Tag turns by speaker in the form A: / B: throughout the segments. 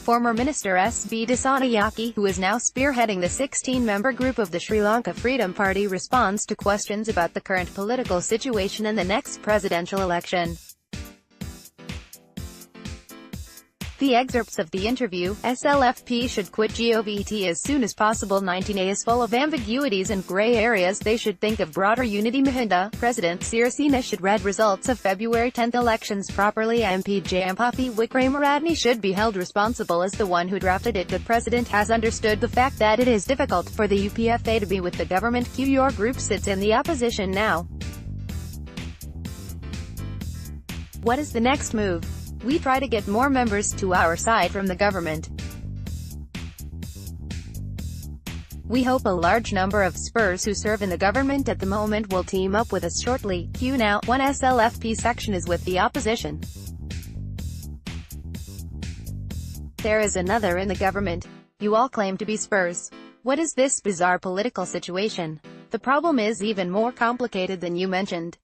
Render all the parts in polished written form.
A: Former Minister S.B. Dissanayake, who is now spearheading the 16-member group of the Sri Lanka Freedom Party, responds to questions about the current political situation and the next presidential election. The excerpts of the interview, SLFP should quit Govt as soon as possible. 19A is full of ambiguities and grey areas. They should think of broader unity. Mahinda, President Sirisena should read results of February 10 elections properly. MP Jayampathi Wickramaratne should be held responsible as the one who drafted it. The President has understood the fact that it is difficult for the UPFA to be with the government. Your group sits in the opposition now. What is the next move? We try to get more members to our side from the government. We hope a large number of Spurs who serve in the government at the moment will team up with us shortly. Now, one SLFP section is with the opposition. There is another in the government. You all claim to be Spurs. What is this bizarre political situation? The problem is even more complicated than you mentioned.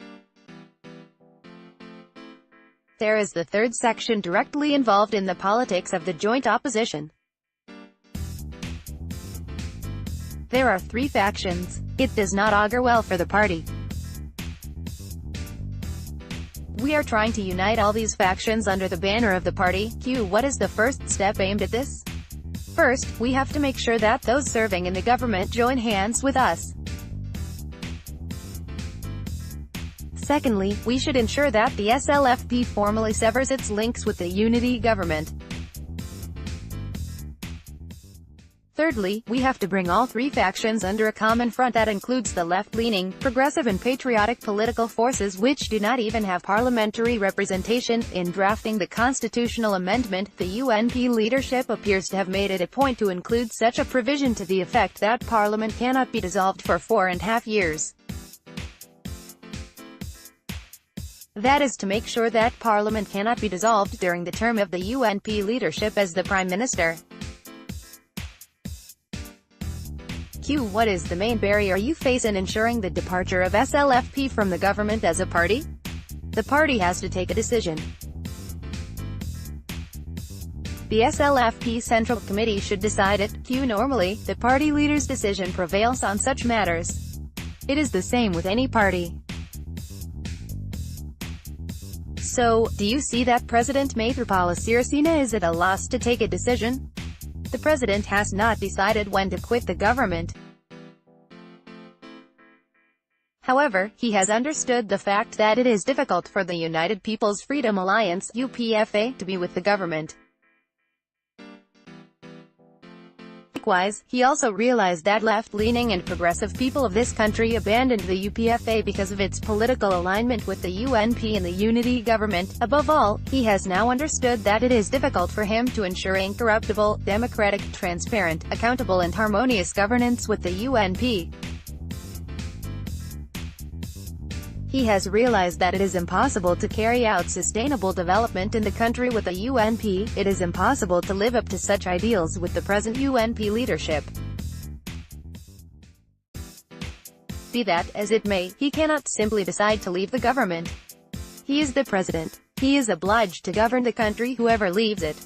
A: There is the third section directly involved in the politics of the joint opposition. There are 3 factions. It does not augur well for the party. We are trying to unite all these factions under the banner of the party. What is the first step aimed at this? First, we have to make sure that those serving in the government join hands with us. Secondly, we should ensure that the SLFP formally severs its links with the unity government. Thirdly, we have to bring all 3 factions under a common front that includes the left-leaning, progressive and patriotic political forces which do not even have parliamentary representation. In drafting the constitutional amendment, the UNP leadership appears to have made it a point to include such a provision to the effect that Parliament cannot be dissolved for 4.5 years. That is to make sure that Parliament cannot be dissolved during the term of the UNP leadership as the Prime Minister. What is the main barrier you face in ensuring the departure of SLFP from the government as a party? The party has to take a decision. The SLFP Central Committee should decide it. Normally, the party leader's decision prevails on such matters. It is the same with any party. So, do you see that President Maithripala Sirisena is at a loss to take a decision? The President has not decided when to quit the government. However, he has understood the fact that it is difficult for the United People's Freedom Alliance (UPFA) to be with the government. Likewise, he also realized that left-leaning and progressive people of this country abandoned the UPFA because of its political alignment with the UNP and the unity government. Above all, he has now understood that it is difficult for him to ensure incorruptible, democratic, transparent, accountable and harmonious governance with the UNP. He has realized that it is impossible to carry out sustainable development in the country with the UNP. It is impossible to live up to such ideals with the present UNP leadership. Be that as it may, he cannot simply decide to leave the government. He is the president. He is obliged to govern the country whoever leaves it.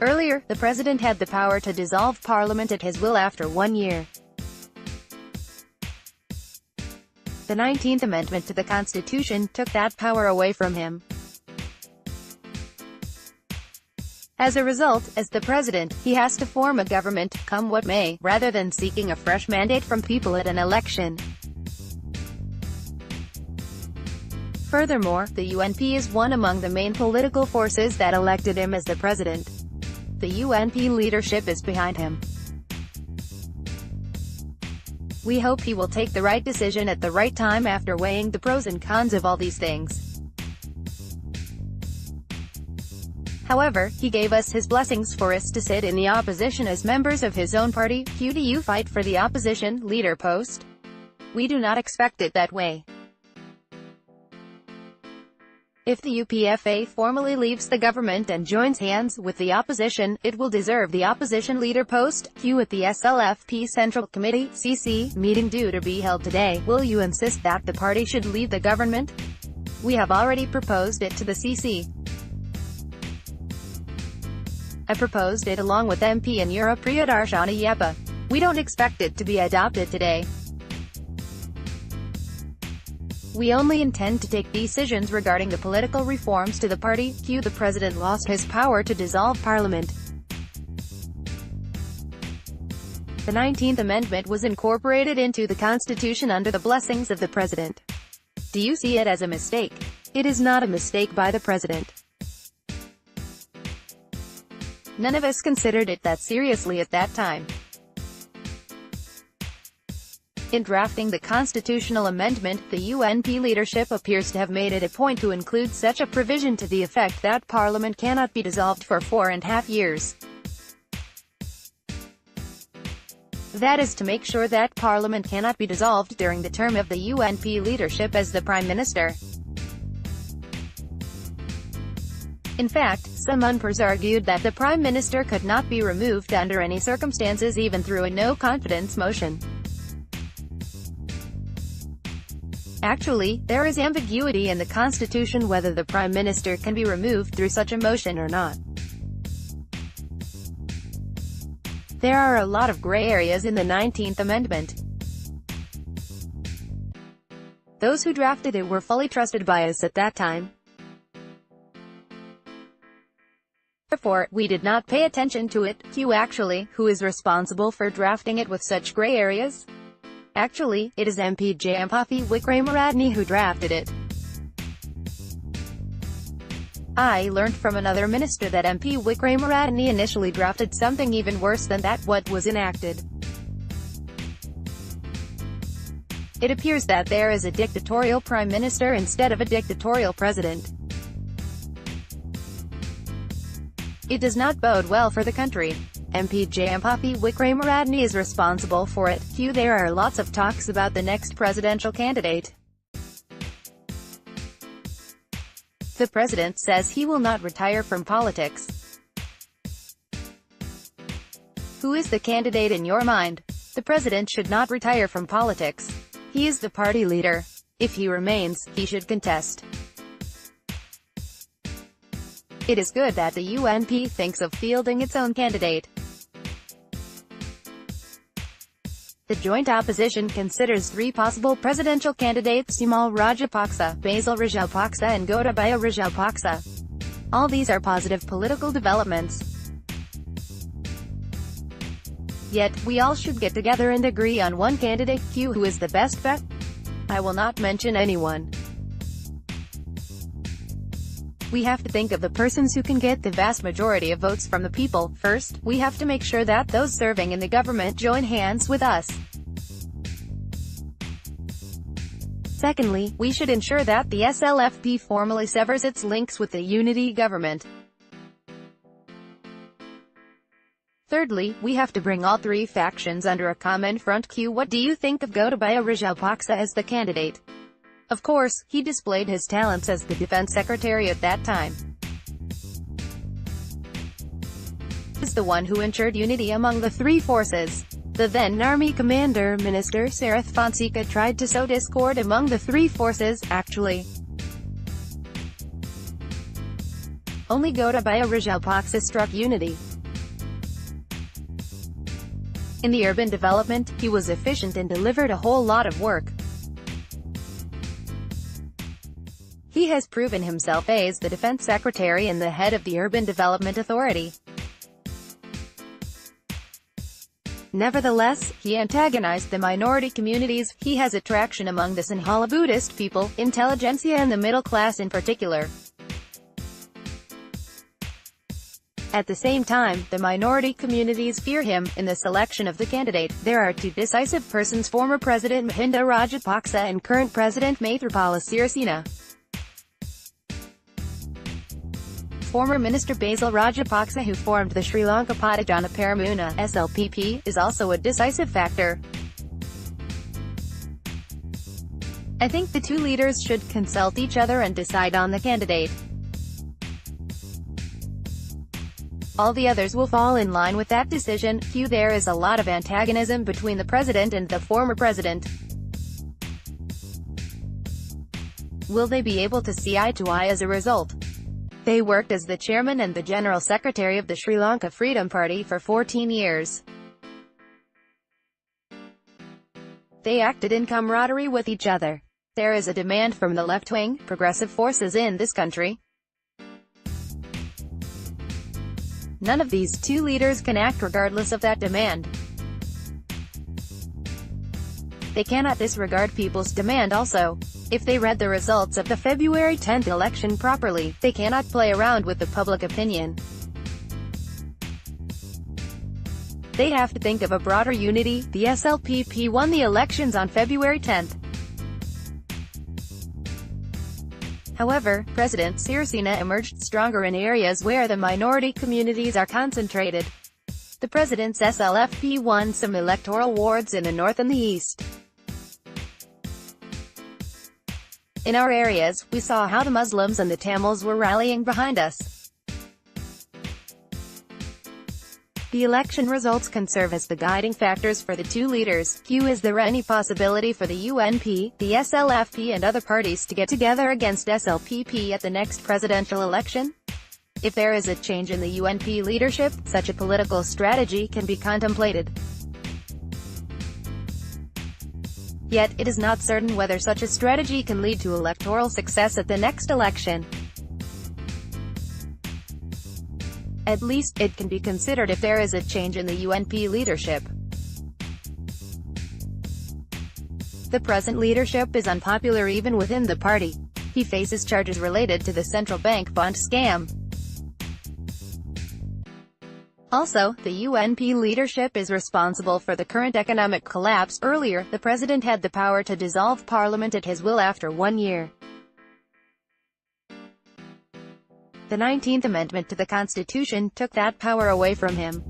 A: Earlier, the president had the power to dissolve parliament at his will after 1 year. The 19th Amendment to the Constitution took that power away from him. As a result, as the president, he has to form a government, come what may, rather than seeking a fresh mandate from people at an election. Furthermore, the UNP is one among the main political forces that elected him as the president. The UNP leadership is behind him. We hope he will take the right decision at the right time after weighing the pros and cons of all these things. However, he gave us his blessings for us to sit in the opposition as members of his own party. Do you fight for the opposition leader post? We do not expect it that way. If the UPFA formally leaves the government and joins hands with the opposition, it will deserve the opposition leader post. At the SLFP Central Committee (CC) meeting due to be held today, will you insist that the party should leave the government? We have already proposed it to the CC. I proposed it along with MP in Europe Priyadarshana. We don't expect it to be adopted today. We only intend to take decisions regarding the political reforms to the party. The president lost his power to dissolve parliament. The 19th Amendment was incorporated into the Constitution under the blessings of the president. Do you see it as a mistake? It is not a mistake by the president. None of us considered it that seriously at that time. In drafting the constitutional amendment, the UNP leadership appears to have made it a point to include such a provision to the effect that Parliament cannot be dissolved for 4.5 years. That is to make sure that Parliament cannot be dissolved during the term of the UNP leadership as the Prime Minister. In fact, some UNPers argued that the Prime Minister could not be removed under any circumstances, even through a no-confidence motion. Actually, there is ambiguity in the Constitution whether the Prime Minister can be removed through such a motion or not. There are a lot of gray areas in the 19th Amendment. Those who drafted it were fully trusted by us at that time. Therefore, we did not pay attention to it. Actually, who is responsible for drafting it with such gray areas? Actually, it is MP Jayampathi Wickramaratne who drafted it. I learned from another minister that MP Wickramaratne initially drafted something even worse than what was enacted. It appears that there is a dictatorial prime minister instead of a dictatorial president. It does not bode well for the country. MP Jayampathi Wickramaratne is responsible for it. There are lots of talks about the next presidential candidate. The president says he will not retire from politics. Who is the candidate in your mind? The president should not retire from politics. He is the party leader. If he remains, he should contest. It is good that the UNP thinks of fielding its own candidate. The joint opposition considers 3 possible presidential candidates: Simal Rajapaksa, Basil Rajapaksa and Gotabaya Rajapaksa. All these are positive political developments. Yet, we all should get together and agree on one candidate. Who is the best bet? I will not mention anyone. We have to think of the persons who can get the vast majority of votes from the people. First, we have to make sure that those serving in the government join hands with us. Secondly, we should ensure that the SLFP formally severs its links with the unity government. Thirdly, we have to bring all 3 factions under a common front. What do you think of Gotabaya Rajapaksa as the candidate? Of course, he displayed his talents as the defense secretary at that time. He is the one who ensured unity among the 3 forces. The then Army Commander, Minister Sarath Fonseca, tried to sow discord among the 3 forces. Actually, only Gotabaya Rajapaksa struck unity. In the urban development, he was efficient and delivered a whole lot of work. He has proven himself as the defense secretary and the head of the Urban Development Authority. Nevertheless, he antagonized the minority communities. He has attraction among the Sinhala Buddhist people, intelligentsia and the middle class in particular. At the same time, the minority communities fear him. In the selection of the candidate, there are 2 decisive persons: former President Mahinda Rajapaksa and current President Maithripala Sirisena. Former Minister Basil Rajapaksa, who formed the Sri Lanka Patijana Peramuna (SLPP), is also a decisive factor. I think the 2 leaders should consult each other and decide on the candidate. All the others will fall in line with that decision. There is a lot of antagonism between the president and the former president. Will they be able to see eye to eye as a result? They worked as the chairman and the general secretary of the Sri Lanka Freedom Party for 14 years. They acted in camaraderie with each other. There is a demand from the left-wing, progressive forces in this country. None of these two leaders can act regardless of that demand. They cannot disregard people's demand also. If they read the results of the February 10 election properly, they cannot play around with the public opinion. They have to think of a broader unity. The SLPP won the elections on February 10. However, President Sirisena emerged stronger in areas where the minority communities are concentrated. The president's SLFP won some electoral wards in the north and the east. In our areas, we saw how the Muslims and the Tamils were rallying behind us. The election results can serve as the guiding factors for the two leaders. Is there any possibility for the UNP, the SLFP and other parties to get together against SLPP at the next presidential election? If there is a change in the UNP leadership, such a political strategy can be contemplated. Yet, it is not certain whether such a strategy can lead to electoral success at the next election. At least, it can be considered if there is a change in the UNP leadership. The present leadership is unpopular even within the party. He faces charges related to the central bank bond scam. Also, the UNP leadership is responsible for the current economic collapse. Earlier, the president had the power to dissolve parliament at his will after 1 year. The 19th Amendment to the Constitution took that power away from him.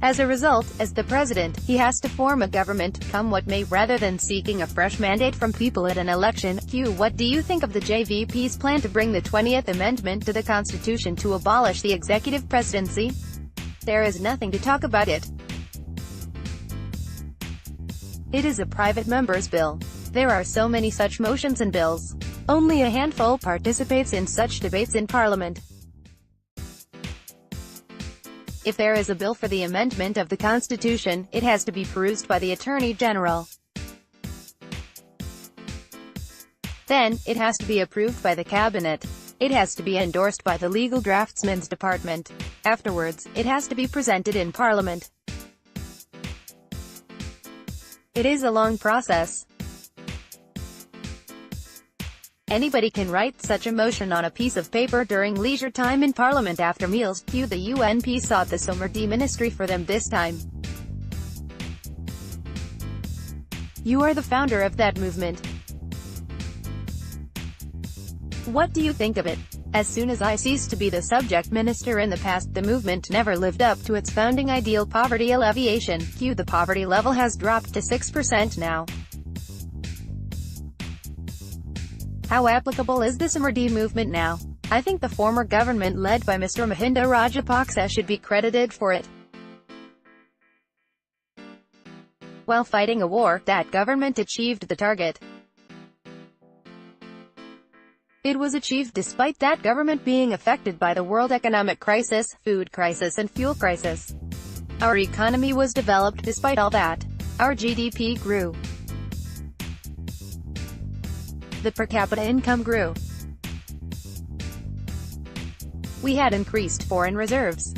A: As a result, as the president, he has to form a government, come what may, rather than seeking a fresh mandate from people at an election. What do you think of the JVP's plan to bring the 20th Amendment to the Constitution to abolish the executive presidency? There is nothing to talk about it. It is a private member's bill. There are so many such motions and bills. Only a handful participates in such debates in Parliament. If there is a bill for the amendment of the Constitution, it has to be perused by the Attorney General. Then, it has to be approved by the Cabinet. It has to be endorsed by the Legal Draftsman's Department. Afterwards, it has to be presented in Parliament. It is a long process. Anybody can write such a motion on a piece of paper during leisure time in Parliament after meals. The UNP sought the Somurti ministry for them this time. You are the founder of that movement. What do you think of it? As soon as I ceased to be the subject minister in the past, the movement never lived up to its founding ideal, poverty alleviation. The poverty level has dropped to 6% now. How applicable is the Somurti movement now? I think the former government led by Mr. Mahinda Rajapaksa should be credited for it. While fighting a war, that government achieved the target. It was achieved despite that government being affected by the world economic crisis, food crisis and fuel crisis. Our economy was developed despite all that. Our GDP grew. The per capita income grew. We had increased foreign reserves.